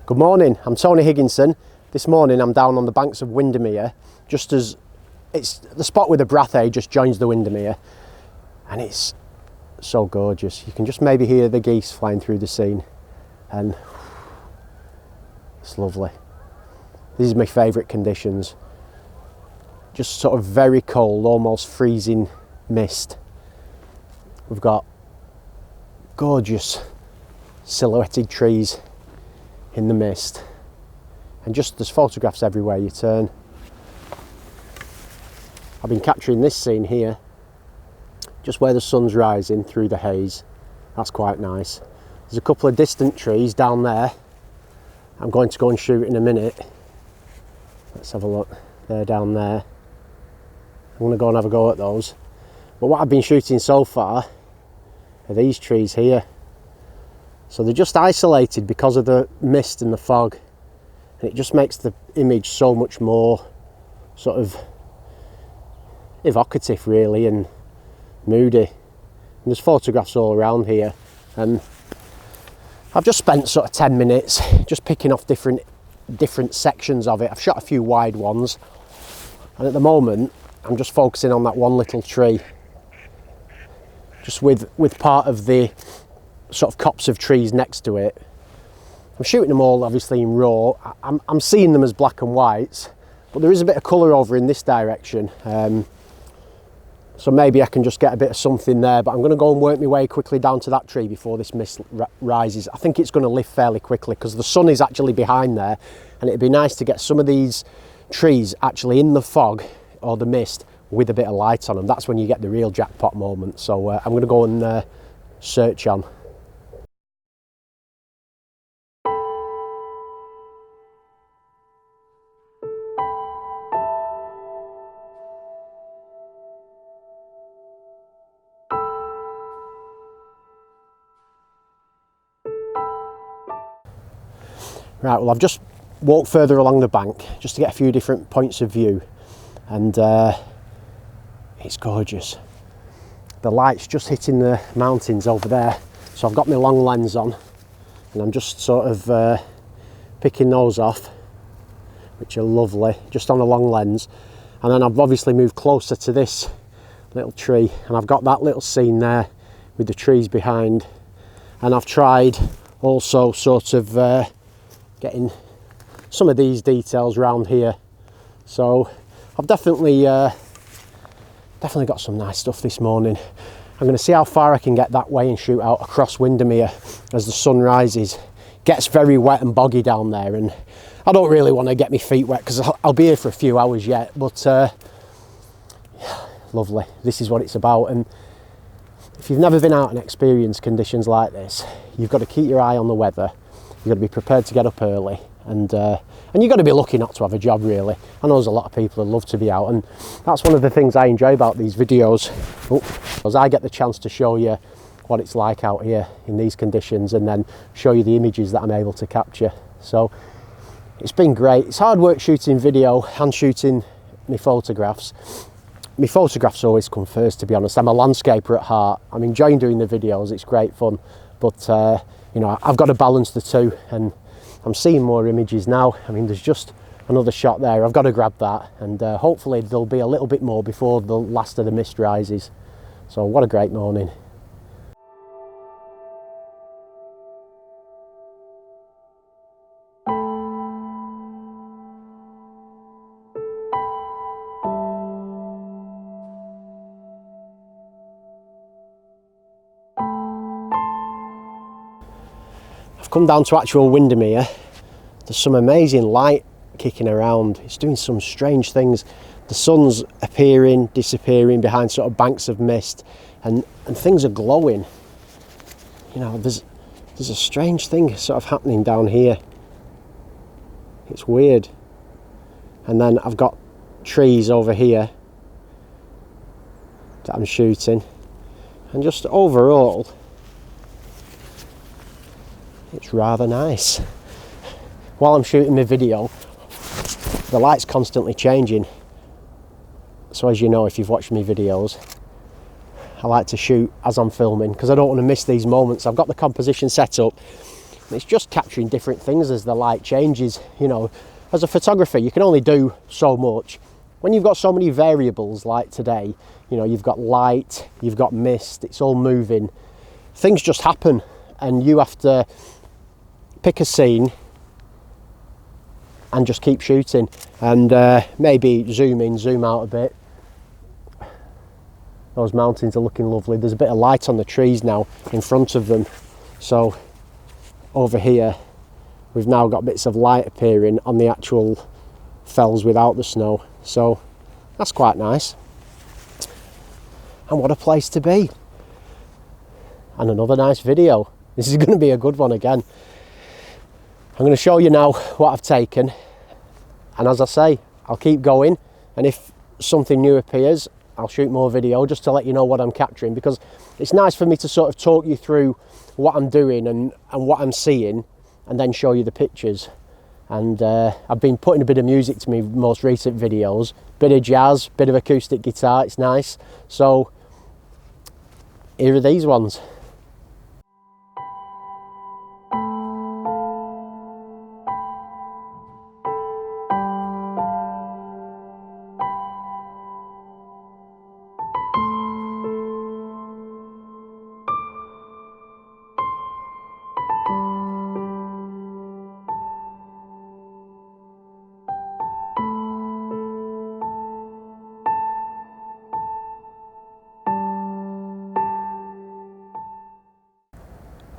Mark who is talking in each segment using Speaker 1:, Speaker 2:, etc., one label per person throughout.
Speaker 1: Good morning, I'm Tony Higginson. This morning I'm down on the banks of Windermere, just as it's the spot where the Brathay just joins the Windermere, and it's so gorgeous. You can just maybe hear the geese flying through the scene, and it's lovely. These are my favourite conditions. Just sort of very cold, almost freezing mist. We've got gorgeous silhouetted trees in the mist, and just there's photographs everywhere you turn. I've been capturing this scene here, just where the sun's rising through the haze. That's quite nice. There's a couple of distant trees down there I'm going to go and shoot in a minute. Let's have a look. They're down there. I'm going to go and have a go at those. But what I've been shooting so far are these trees here. So they're just isolated because of the mist and the fog, and it just makes the image so much more sort of evocative really, and moody. And there's photographs all around here, and I've just spent sort of 10 minutes just picking off different sections of it. I've shot a few wide ones, and at the moment I'm just focusing on that one little tree, just with part of the sort of copse of trees next to it. I'm shooting them all obviously in RAW. I'm seeing them as black and whites, but there is a bit of colour over in this direction, so maybe I can just get a bit of something there. But I'm going to go and work my way quickly down to that tree before this mist rises. I think it's going to lift fairly quickly because the sun is actually behind there, and it'd be nice to get some of these trees actually in the fog or the mist with a bit of light on them. That's when you get the real jackpot moment. So I'm going to go and search on. Right, well, I've just walked further along the bank just to get a few different points of view, and it's gorgeous. The light's just hitting the mountains over there, so I've got my long lens on, and I'm just sort of picking those off, which are lovely, just on a long lens. And then I've obviously moved closer to this little tree, and I've got that little scene there with the trees behind, and I've tried also sort of getting some of these details around here. So I've definitely got some nice stuff this morning. I'm going to see how far I can get that way and shoot out across Windermere as the sun rises. Gets very wet and boggy down there, and I don't really want to get my feet wet because I'll be here for a few hours yet, but lovely. This is what it's about. And if you've never been out and experienced conditions like this, you've got to keep your eye on the weather. You've got to be prepared to get up early, and you've got to be lucky not to have a job really. I know there's a lot of people who love to be out, and that's one of the things I enjoy about these videos, because I get the chance to show you what it's like out here in these conditions, and then show you the images that I'm able to capture. So it's been great. It's hard work shooting video and shooting my photographs. My photographs always come first, to be honest. I'm a landscaper at heart. I'm enjoying doing the videos, it's great fun, but you know, I've got to balance the two, and I'm seeing more images now. I mean, there's just another shot there. I've got to grab that, and hopefully there'll be a little bit more before the last of the mist rises. So what a great morning. I've come down to actual Windermere. There's some amazing light kicking around. It's doing some strange things. The sun's appearing, disappearing behind sort of banks of mist, and things are glowing. You know, there's a strange thing sort of happening down here. It's weird. And then I've got trees over here that I'm shooting, and just overall it's rather nice. While I'm shooting my video, the light's constantly changing. So as you know, if you've watched my videos, I like to shoot as I'm filming because I don't want to miss these moments. I've got the composition set up It's just capturing different things as the light changes. You know, as a photographer, you can only do so much. When you've got so many variables like today, you know, you've got light, you've got mist, it's all moving. Things just happen, and you have to pick a scene and just keep shooting, and maybe zoom in, zoom out a bit. Those mountains are looking lovely. There's a bit of light on the trees now in front of them. So over here, we've now got bits of light appearing on the actual fells without the snow. So that's quite nice. And what a place to be. And another nice video. This is going to be a good one again. I'm going to show you now what I've taken. And as I say, I'll keep going. And if something new appears, I'll shoot more video just to let you know what I'm capturing, because it's nice for me to sort of talk you through what I'm doing and what I'm seeing, and then show you the pictures. And I've been putting a bit of music to my most recent videos, bit of jazz, bit of acoustic guitar, it's nice. So here are these ones.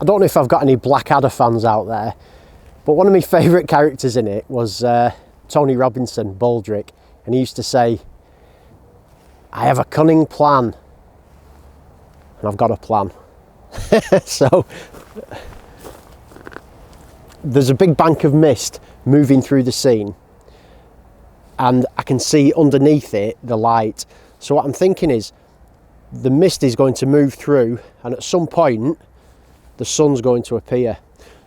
Speaker 1: I don't know if I've got any Blackadder fans out there, but one of my favourite characters in it was Tony Robinson, Baldrick, and he used to say, "I have a cunning plan," and I've got a plan. So there's a big bank of mist moving through the scene, and I can see underneath it the light. So what I'm thinking is the mist is going to move through, and at some point the sun's going to appear.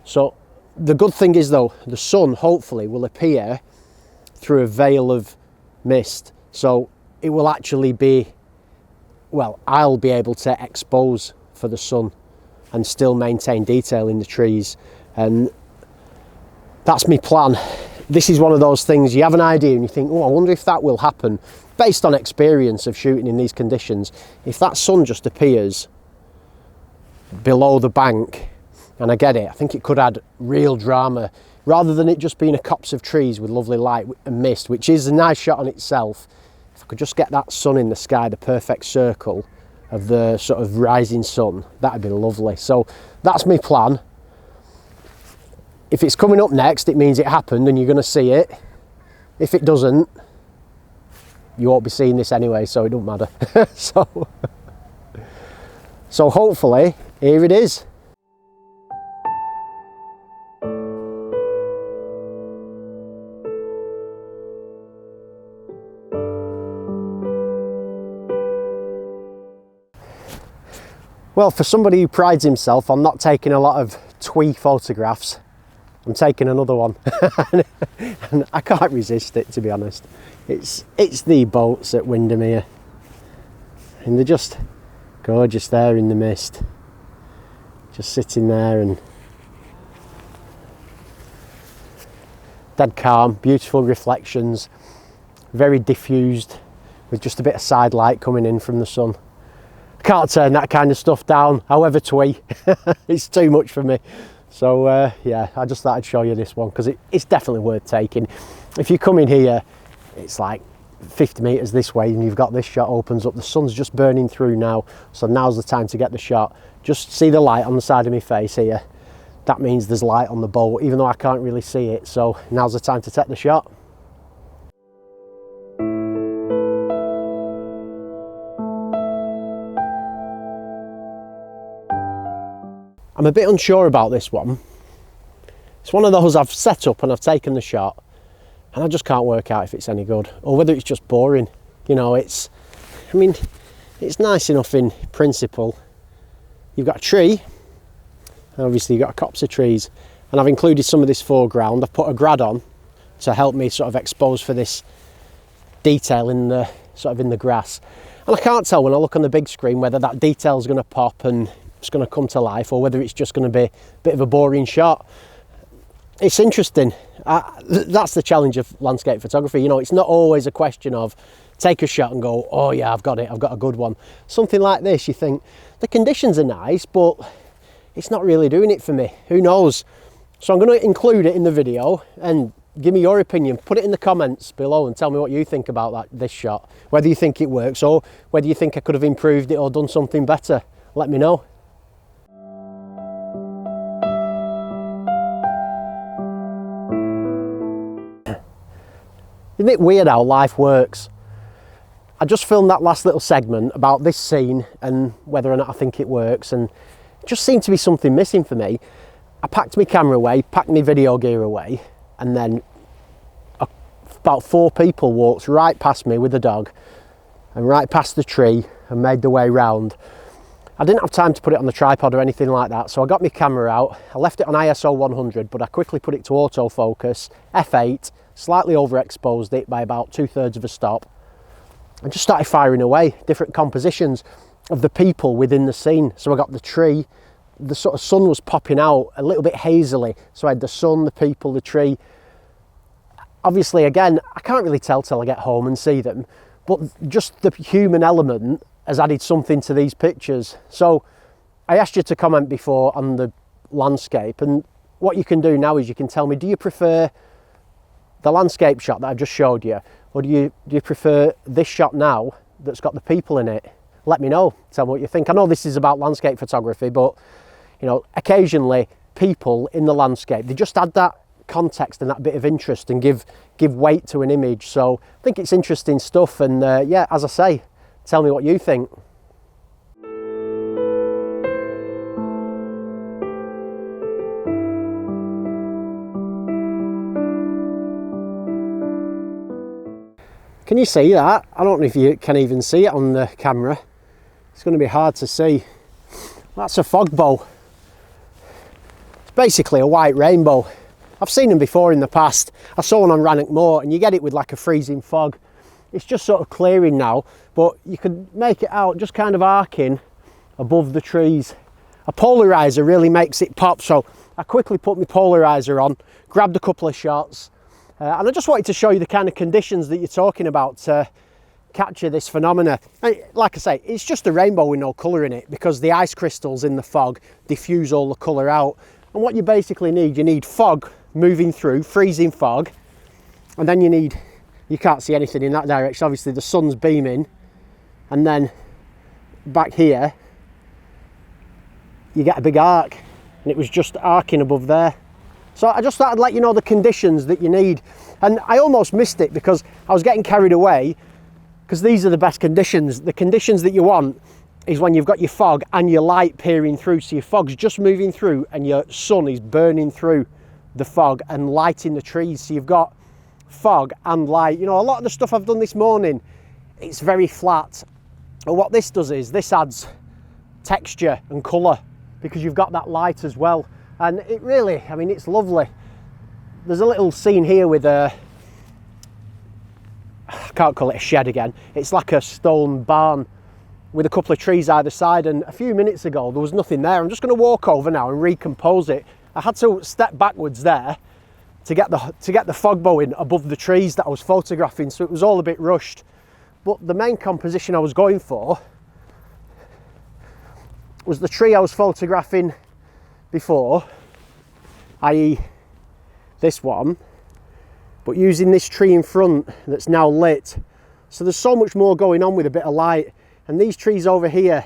Speaker 1: So the good thing is though, the sun hopefully will appear through a veil of mist. So it will actually be, well, I'll be able to expose for the sun and still maintain detail in the trees. And that's my plan. This is one of those things, you have an idea and you think, oh, I wonder if that will happen. Based on experience of shooting in these conditions, if that sun just appears below the bank, and I get it, I think it could add real drama rather than it just being a copse of trees with lovely light and mist, which is a nice shot on itself. If I could just get that sun in the sky, the perfect circle of the sort of rising sun, that'd be lovely. So that's my plan. If it's coming up next, it means it happened and you're going to see it. If it doesn't, you won't be seeing this anyway, so it don't matter. So hopefully here it is. Well, for somebody who prides himself on not taking a lot of twee photographs, I'm taking another one. And I can't resist it, to be honest. It's the boats at Windermere, and they're just gorgeous there in the mist, just sitting there and dead calm, beautiful reflections, very diffused with just a bit of side light coming in from the sun. I can't turn that kind of stuff down, however twee. It's too much for me. So yeah, I just thought I'd show you this one because it's definitely worth taking. If you come in here, it's like 50 metres this way and you've got this shot opens up. The sun's just burning through now, so now's the time to get the shot. Just see the light on the side of my face here. That means there's light on the boat, even though I can't really see it. So now's the time to take the shot. I'm a bit unsure about this one. It's one of those I've set up and I've taken the shot and I just can't work out if it's any good or whether it's just boring. You know, I mean, it's nice enough in principle. You've got a tree, and obviously you've got a copse of trees, and I've included some of this foreground. I've put a grad on to help me sort of expose for this detail in the grass. And I can't tell when I look on the big screen whether that detail is going to pop and it's going to come to life or whether it's just going to be a bit of a boring shot. It's interesting. That's the challenge of landscape photography. You know, it's not always a question of take a shot and go, oh yeah, I've got it, I've got a good one. Something like this, you think the conditions are nice, but it's not really doing it for me. Who knows? So I'm going to include it in the video and give me your opinion. Put it in the comments below and tell me what you think about this shot. Whether you think it works or whether you think I could have improved it or done something better. Let me know. Isn't it weird how life works? I just filmed that last little segment about this scene and whether or not I think it works, and it just seemed to be something missing for me. I packed my camera away, packed my video gear away, and then about 4 people walked right past me with the dog and right past the tree and made their way round. I didn't have time to put it on the tripod or anything like that, so I got my camera out. I left it on ISO 100, but I quickly put it to autofocus, f8, slightly overexposed it by about 2/3 of a stop, and just started firing away different compositions of the people within the scene. So I got the tree, the sort of sun was popping out a little bit hazily, so I had the sun, the people, the tree. Obviously, again, I can't really tell till I get home and see them, but just the human element has added something to these pictures. So I asked you to comment before on the landscape, and what you can do now is you can tell me, do you prefer the landscape shot that I've just showed you, or do you prefer this shot now that's got the people in it? Let me know, tell me what you think. I know this is about landscape photography, but you know, occasionally people in the landscape, they just add that context and that bit of interest and give weight to an image. So I think it's interesting stuff, and yeah, as I say, tell me what you think. Can you see that? I don't know if you can even see it on the camera. It's going to be hard to see. That's a FOGBOW. It's basically a white rainbow. I've seen them before in the past. I saw one on Rannoch Moor, and you get it with like a freezing fog. It's just sort of clearing now, but you can make it out just kind of arcing above the trees. A polarizer really makes it pop, so I quickly put my polarizer on, grabbed a couple of shots, and I just wanted to show you the kind of conditions that you're talking about to capture this phenomena. And like I say, it's just a rainbow with no colour in it, because the ice crystals in the fog diffuse all the colour out. And what you basically need, you need fog moving through, freezing fog, and then you can't see anything in that direction, obviously the sun's beaming, and then back here you get a big arc, and it was just arcing above there. So I just thought I'd let you know the conditions that you need, and I almost missed it because I was getting carried away, because these are the best conditions. The conditions that you want is when you've got your fog and your light peering through, so your fog's just moving through and your sun is burning through the fog and lighting the trees, so you've got fog and light. You know, a lot of the stuff I've done this morning, it's very flat, but what this does is this adds texture and colour because you've got that light as well, and it really, I mean, it's lovely. There's a little scene here with I can't call it a shed again, it's like a stone barn with a couple of trees either side, and a few minutes ago there was nothing there. I'm just going to walk over now and recompose it. I had to step backwards there to get the FOGBOW in above the trees that I was photographing, so it was all a bit rushed. But the main composition I was going for was the tree I was photographing before, i.e. this one, but using this tree in front that's now lit. So there's so much more going on with a bit of light, and these trees over here,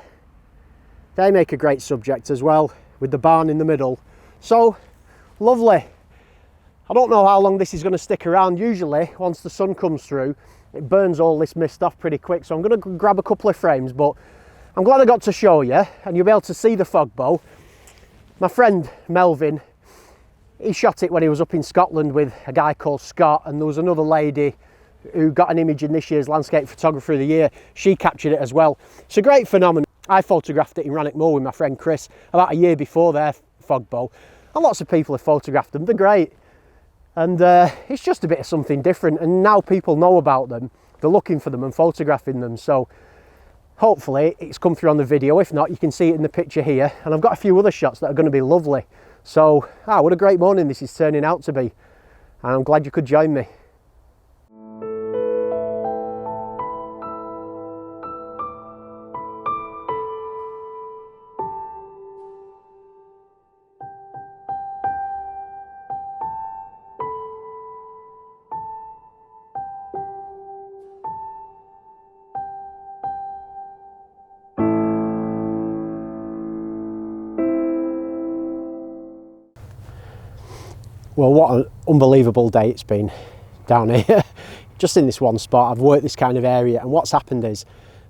Speaker 1: they make a great subject as well, with the barn in the middle. So lovely. I don't know how long this is going to stick around. Usually once the sun comes through, it burns all this mist off pretty quick, so I'm going to grab a couple of frames, but I'm glad I got to show you, and you'll be able to see the FOGBOW. My friend Melvin, he shot it when he was up in Scotland with a guy called Scott, and there was another lady who got an image in this year's Landscape Photographer of the Year. She captured it as well. It's a great phenomenon. I photographed it in Rannoch Moor with my friend Chris about a year before their FOGBOW, and lots of people have photographed them. They're great, and it's just a bit of something different, and now people know about them, they're looking for them and photographing them. So hopefully it's come through on the video. If not, you can see it in the picture here, and I've got a few other shots that are going to be lovely. So what a great morning this is turning out to be, and I'm glad you could join me. Well, what an unbelievable day it's been down here. Just in this one spot, I've worked this kind of area, and what's happened is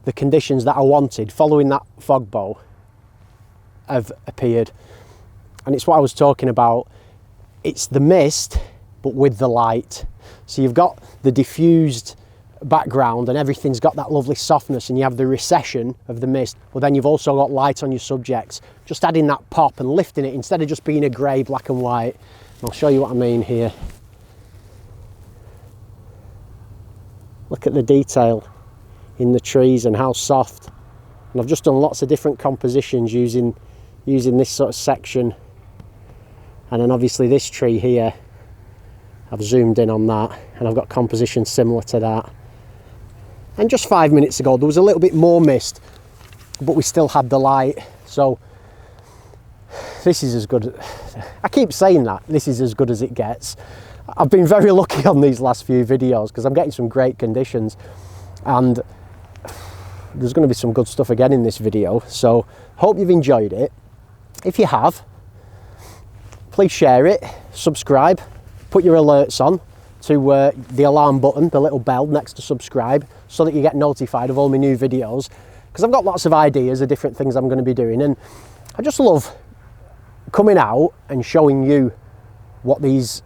Speaker 1: the conditions that I wanted following that fog bow have appeared. And it's what I was talking about. It's the mist, but with the light. So you've got the diffused background and everything's got that lovely softness, and you have the recession of the mist, but then you've also got light on your subjects, just adding that pop and lifting it instead of just being a grey, black and white. I'll show you what I mean here. Look at the detail in the trees and how soft. And I've just done lots of different compositions using this sort of section. And then obviously this tree here, I've zoomed in on that, and I've got compositions similar to that. And just 5 minutes ago there was a little bit more mist, but we still had the light. So this is as good. I keep saying that this is as good as it gets. I've been very lucky on these last few videos because I'm getting some great conditions, and there's going to be some good stuff again in this video. So hope you've enjoyed it. If you have, please share it, subscribe, put your alerts on to the alarm button, the little bell next to subscribe, so that you get notified of all my new videos, because I've got lots of ideas of different things I'm going to be doing, and I just love coming out and showing you what these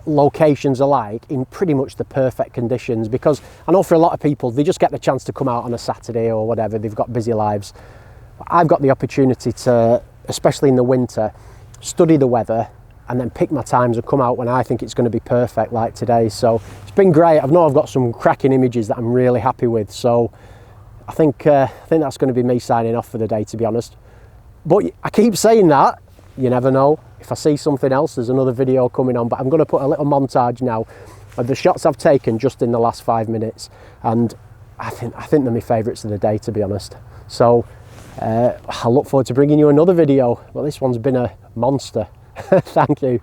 Speaker 1: locations are like in pretty much the perfect conditions, because I know for a lot of people they just get the chance to come out on a Saturday or whatever, they've got busy lives. I've got the opportunity to, especially in the winter, study the weather and then pick my times and come out when I think it's going to be perfect, like today. So it's been great. I've got some cracking images that I'm really happy with, so I think that's going to be me signing off for the day, to be honest. But I keep saying that, you never know. If I see something else, there's another video coming on, but I'm going to put a little montage now of the shots I've taken just in the last 5 minutes, and I think they're my favourites of the day, to be honest. So I look forward to bringing you another video, but this one's been a monster. Thank you.